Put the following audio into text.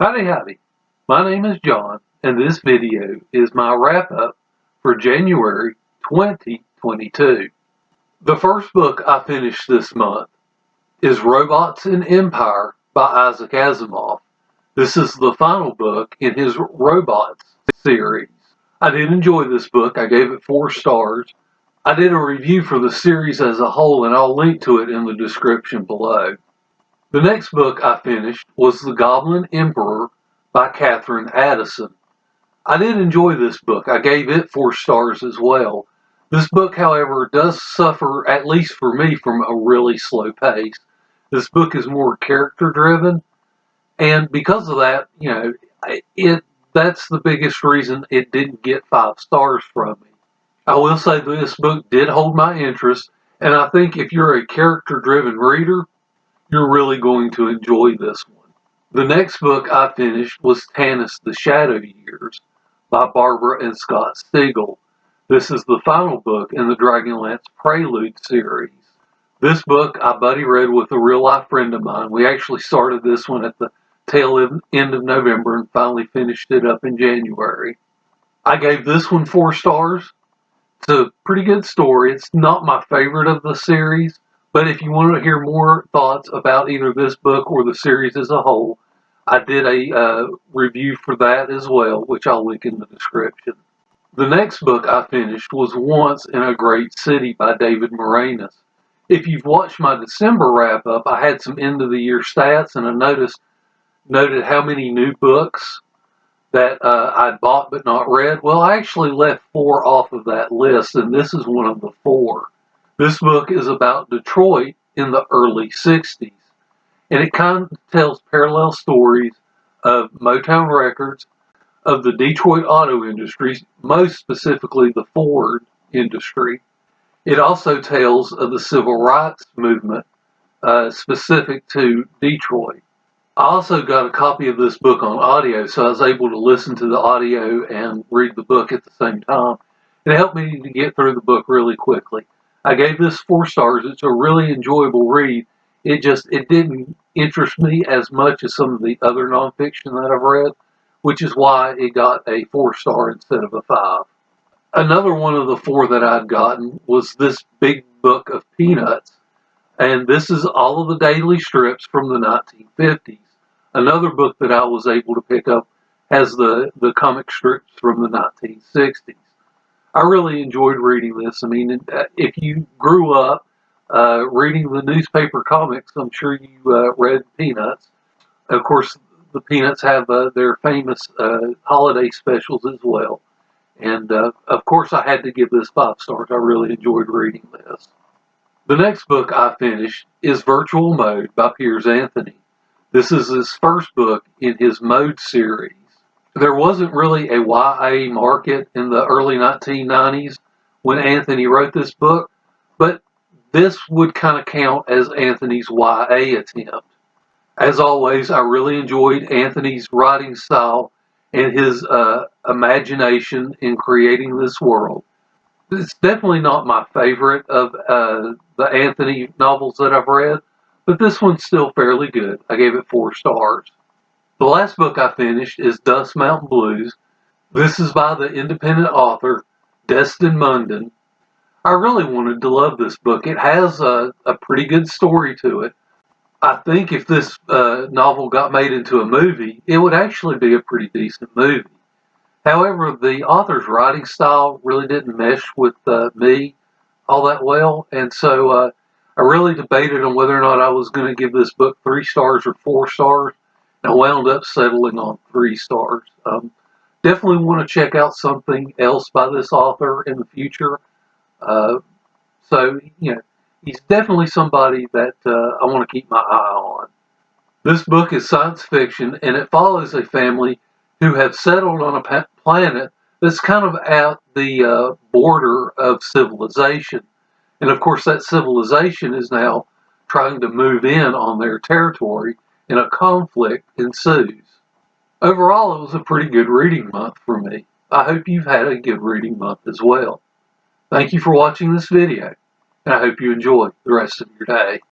Howdy howdy, my name is John and this video is my wrap-up for January 2022. The first book I finished this month is Robots in Empire by Isaac Asimov. This is the final book in his Robots series. I did enjoy this book. I gave it 4 stars. I did a review for the series as a whole and I'll link to it in the description below. The next book I finished was The Goblin Emperor by Katherine Addison. I did enjoy this book. I gave it 4 stars as well. This book, however, does suffer, at least for me, from a really slow pace. This book is more character driven, and because of that, that's the biggest reason it didn't get 5 stars from me. I will say this book did hold my interest, and I think if you're a character driven reader, you're really going to enjoy this one. The next book I finished was Tanis, The Shadow Years by Barbara and Scott Siegel. This is the final book in the Dragonlance Preludes series. This book I buddy read with a real life friend of mine. We actually started this one at the tail end of November and finally finished it up in January. I gave this one 4 stars. It's a pretty good story. It's not my favorite of the series, but if you want to hear more thoughts about either this book or the series as a whole, I did a review for that as well, which I'll link in the description. The next book I finished was Once in a Great City by David Maraniss. If you've watched my December wrap-up, I had some end-of-the-year stats, and I noted how many new books that I'd bought but not read. Well, I actually left 4 off of that list, and this is one of the 4. This book is about Detroit in the early 60s, and it kind of tells parallel stories of Motown Records, of the Detroit auto industry, most specifically the Ford industry. It also tells of the civil rights movement specific to Detroit. I also got a copy of this book on audio, so I was able to listen to the audio and read the book at the same time. It helped me to get through the book really quickly. I gave this 4 stars. It's a really enjoyable read. It didn't interest me as much as some of the other nonfiction that I've read, which is why it got a 4-star instead of a 5. Another one of the 4 that I'd gotten was this big book of Peanuts, and this is all of the daily strips from the 1950s. Another book that I was able to pick up has the comic strips from the 1960s. I really enjoyed reading this. I mean, if you grew up reading the newspaper comics, I'm sure you read Peanuts. Of course, the Peanuts have their famous holiday specials as well. And of course, I had to give this 5 stars. I really enjoyed reading this. The next book I finished is Virtual Mode by Piers. This is his first book in his Mode series. There wasn't really a YA market in the early 1990s when Anthony wrote this book, but this would kind of count as Anthony's YA attempt. As always, I really enjoyed Anthony's writing style and his imagination in creating this world. It's definitely not my favorite of the Anthony novels that I've read, but this one's still fairly good. I gave it 4 stars. The last book I finished is Dusk Mountain Blues. This is by the independent author Deston Munden. I really wanted to love this book. It has a pretty good story to it. I think if this novel got made into a movie, it would actually be a pretty decent movie. However, the author's writing style really didn't mesh with me all that well, and so I really debated on whether or not I was going to give this book 3 stars or 4 stars. I wound up settling on 3 stars. Definitely want to check out something else by this author in the future. He's definitely somebody that I want to keep my eye on. This book is science fiction, and it follows a family who have settled on a planet that's kind of at the border of civilization. And of course, that civilization is now trying to move in on their territory, and a conflict ensues. Overall, it was a pretty good reading month for me. I hope you've had a good reading month as well. Thank you for watching this video, and I hope you enjoy the rest of your day.